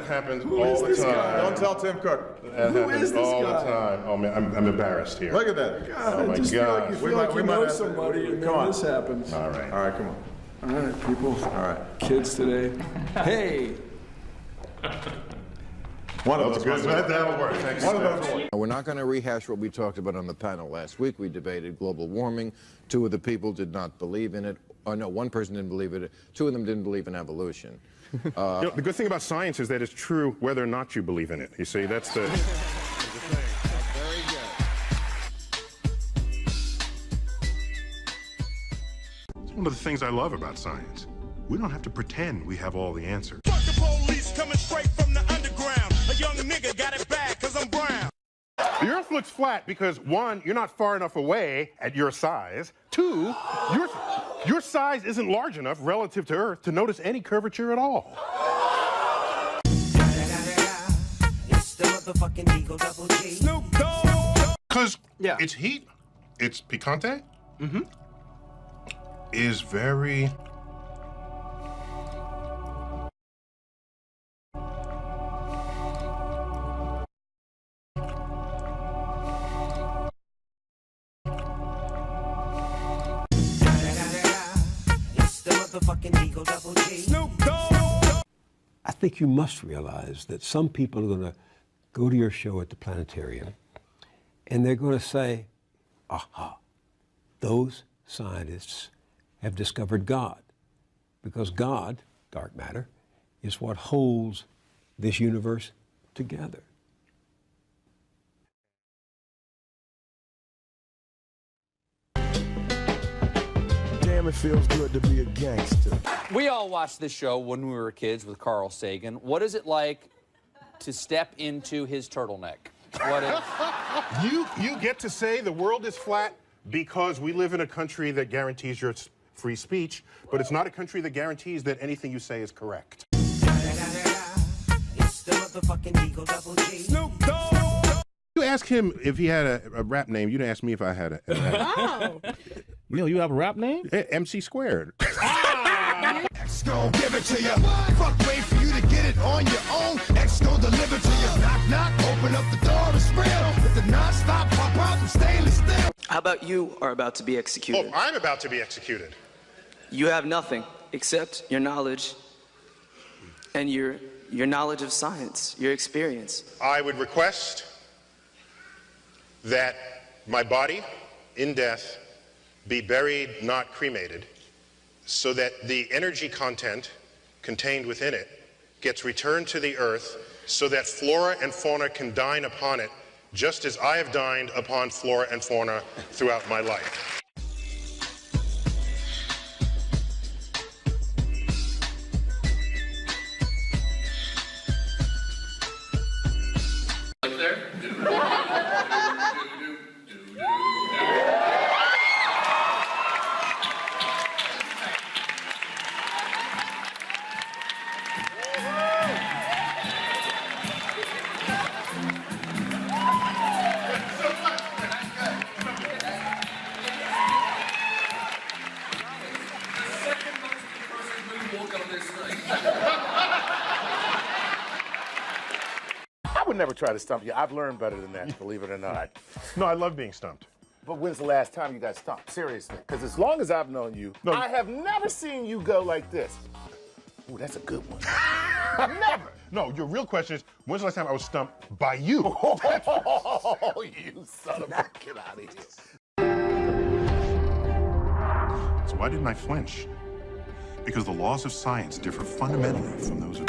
happens all the time. Don't tell Tim Cook. That happens all the time. Oh man, I'm embarrassed here. Look at that. Oh my just feel like you God. feel like you know somebody, and then this happens. All right. All right, come on. All right, people. All right. Kids today. Hey. One of That's those. good. That'll work. Thanks. One of those. We're not going to rehash what we talked about on the panel last week. We debated global warming. 2 of the people did not believe in it. Oh, no, 1 person didn't believe in it. 2 of them didn't believe in evolution. You know, the good thing about science is that it's true whether or not you believe in it. You see, that's the... Very good. It's one of the things I love about science. We don't have to pretend we have all the answers. Fuck the police coming straight from the underground. A young nigga got it bad cause I'm brown. The Earth looks flat because 1, you're not far enough away at your size. 2, your size isn't large enough relative to Earth to notice any curvature at all. Snoop Dogg. Because its heat, its picante, is very... Snoop Dogg. I think you must realize that some people are going to go to your show at the planetarium and they're going to say, aha, those scientists have discovered God. Because God, dark matter, is what holds this universe together. Damn, it feels good to be a gangster. We all watched this show when we were kids with Carl Sagan. What is it like to step into his turtleneck? What is... You get to say the world is flat because we live in a country that guarantees your free speech, but it's not a country that guarantees that anything you say is correct. Snoop Dogg. You ask him if he had a rap name. You didn't ask me if I had a... Oh. Neil, you have a rap name? MC Squared. X gon' give it to you. Fuck, wait for you to get it on your own. X gon' deliver to you. Knock, knock, open up the door to real. With the non-stop pop out and stainless steel. How about you are about to be executed? Oh, I'm about to be executed. You have nothing except your knowledge and your knowledge of science, your experience. I would request that my body, in death, be buried, not cremated, so that the energy content contained within it gets returned to the earth so that flora and fauna can dine upon it, just as I have dined upon flora and fauna throughout my life. I would never try to stump you. I've learned better than that, believe it or not. No, I love being stumped. But when's the last time you got stumped? Seriously. Because as long as I've known you, I have never seen you go like this. Ooh, that's a good one. Never. No, your real question is, when's the last time I was stumped by you? Oh, you son of a... Get out of here. So why didn't I flinch? Because the laws of science differ fundamentally from those of...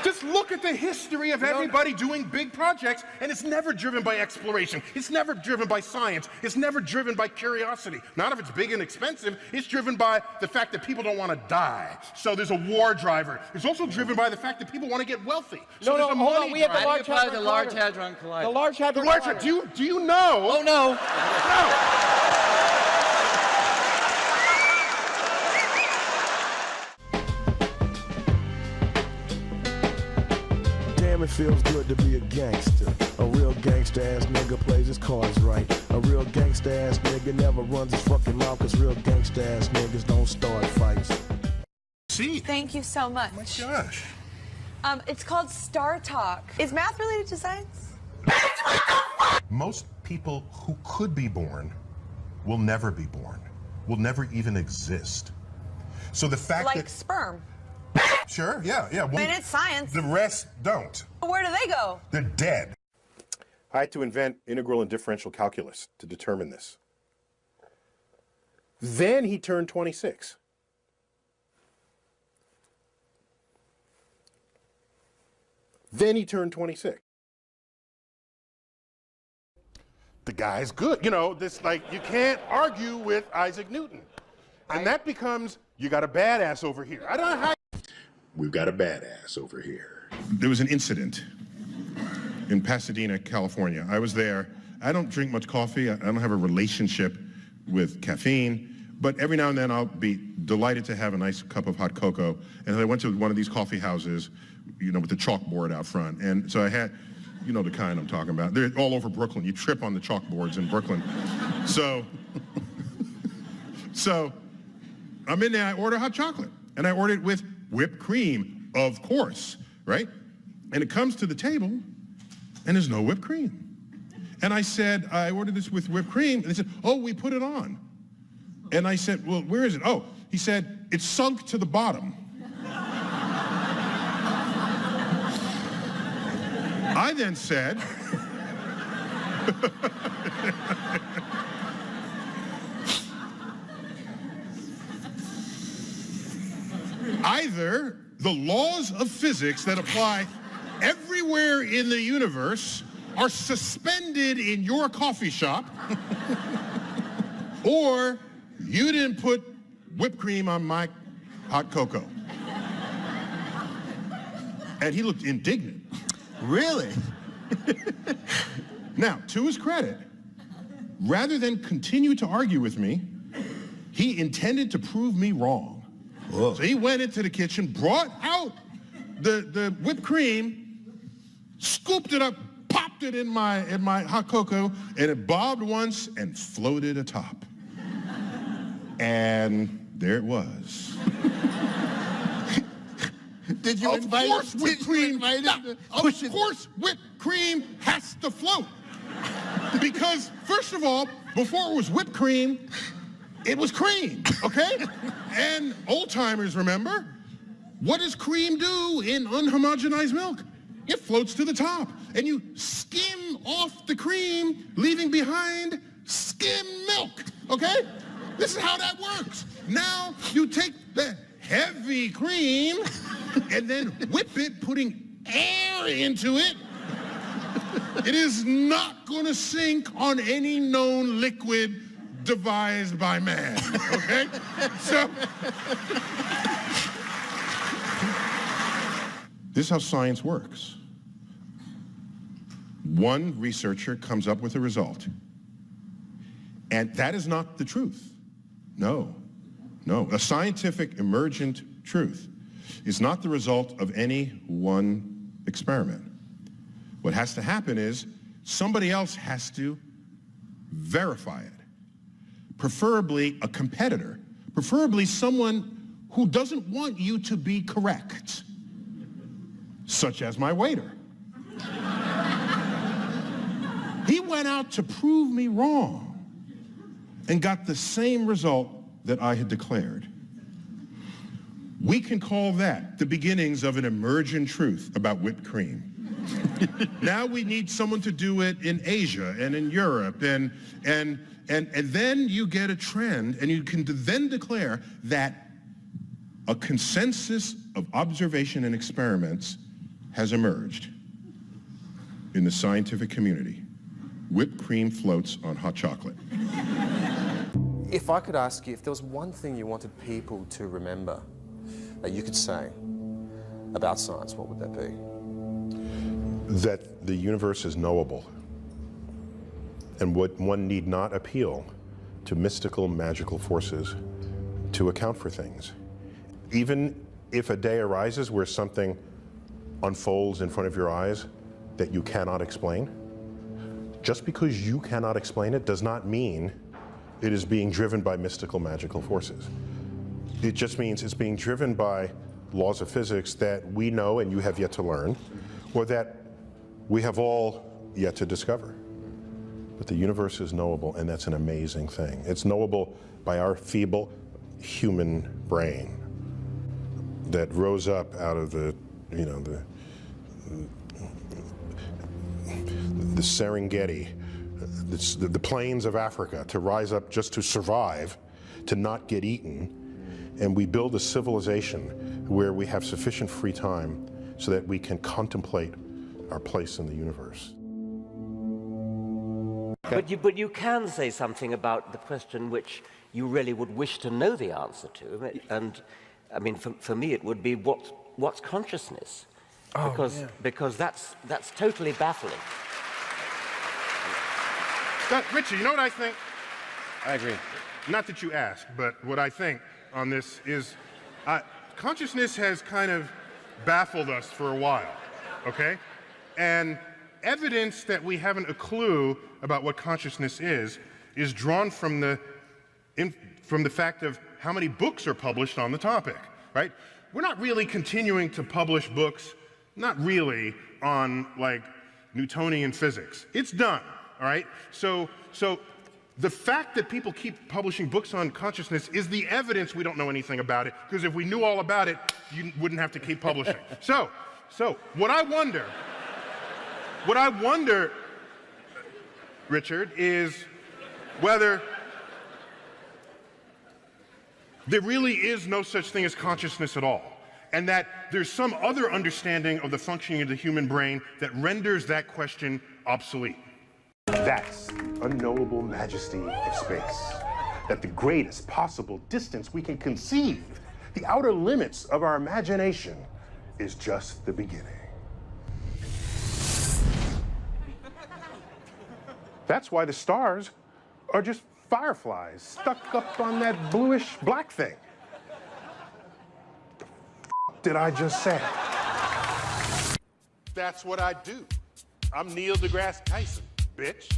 Just look at the history of everybody doing big projects, and it's never driven by exploration. It's never driven by science. It's never driven by curiosity. Not if it's big and expensive. It's driven by the fact that people don't want to die. So there's a war driver. It's also driven by the fact that people want to get wealthy. So No, there's a hold money on. We have the driver. Large Hadron Collider. The Large Hadron The Large Collider. Do you know? Oh, no. Damn, it feels good to be a gangster. A real gangster ass nigga plays his cards right. A real gangster ass nigga never runs his fucking mouth, cause real gangster ass niggas don't start fights. seat. Thank you so much. Oh my gosh. It's called Star Talk. Is math related to science? Most people who could be born will never be born, will never even exist. So the fact Like that... sperm. Sure, yeah. Well, I mean, it's science. the rest don't. Where do they go? They're dead. I had to invent integral and differential calculus to determine this. Then he turned 26. Then he turned 26. The guy's good. You know, this, like, you can't argue with Isaac Newton. And that becomes, you got a badass over here. I don't know how. We've got a badass over here. There was an incident in Pasadena, California. I was there. I don't drink much coffee. I don't have a relationship with caffeine. But every now and then I'll be delighted to have a nice cup of hot cocoa. And I went to one of these coffee houses, you know, with the chalkboard out front. And so I had, you know the kind I'm talking about. They're all over Brooklyn. You trip on the chalkboards in Brooklyn. So I'm in there, I order hot chocolate. And I order it with whipped cream, of course, right? And it comes to the table, and there's no whipped cream. And I said, I ordered this with whipped cream. And they said, oh, we put it on. And I said, well, where is it? Oh, he said, it's sunk to the bottom. I then said, either the laws of physics that apply everywhere in the universe are suspended in your coffee shop, or you didn't put whipped cream on my hot cocoa. And he looked indignant. Really? Now, to his credit, rather than continue to argue with me, he intended to prove me wrong. Whoa. So he went into the kitchen, brought out the whipped cream, scooped it up, popped it in my hot cocoa, and it bobbed once and floated atop. And there it was. Did you invite him? Of course whipped cream has to float. Because, first of all, before it was whipped cream, it was cream, okay? And old-timers remember, what does cream do in unhomogenized milk? It floats to the top, and you skim off the cream, leaving behind skim milk, okay? This is how that works. Now, you take the heavy cream and then whip it, putting air into it. It is not going to sink on any known liquid devised by man, okay? So, this is how science works. One researcher comes up with a result, and that is not the truth. No. A scientific emergent truth is not the result of any one experiment. What has to happen is somebody else has to verify it. Preferably a competitor. Preferably someone who doesn't want you to be correct. Such as my waiter. He went out to prove me wrong and got the same result that I had declared. We can call that the beginnings of an emergent truth about whipped cream. Now we need someone to do it in Asia and in Europe, and then you get a trend, and you can then declare that a consensus of observation and experiments has emerged in the scientific community. Whipped cream floats on hot chocolate. If I could ask you, if there was one thing you wanted people to remember that you could say about science, what would that be? That the universe is knowable, and one need not appeal to mystical, magical forces to account for things. Even if a day arises where something unfolds in front of your eyes that you cannot explain, just because you cannot explain it does not mean it is being driven by mystical, magical forces. It just means it's being driven by laws of physics that we know and you have yet to learn, or that we have all yet to discover. But the universe is knowable, and that's an amazing thing. It's knowable by our feeble human brain that rose up out of the, you know, the Serengeti, the plains of Africa, to rise up just to survive, to not get eaten. And we build a civilization where we have sufficient free time so that we can contemplate our place in the universe. But you can say something about the question which you really would wish to know the answer to. And I mean, for me, it would be what's consciousness? Because that's totally baffling. Richard, you know what I think? I agree. Not that you asked, but what I think on this is consciousness has kind of baffled us for a while, okay? And evidence that we haven't a clue about what consciousness is drawn from the fact of how many books are published on the topic, right? We're not really continuing to publish books, not really, on like Newtonian physics. It's done, all right? So the fact that people keep publishing books on consciousness is the evidence we don't know anything about it, because if we knew all about it, you wouldn't have to keep publishing. So what I wonder, Richard, is whether there really is no such thing as consciousness at all, and that there's some other understanding of the functioning of the human brain that renders that question obsolete. That's the unknowable majesty of space. At the greatest possible distance we can conceive, the outer limits of our imagination is just the beginning. That's why the stars are just fireflies stuck up on that bluish black thing. What did I just say? That's what I do. I'm Neil deGrasse Tyson, bitch.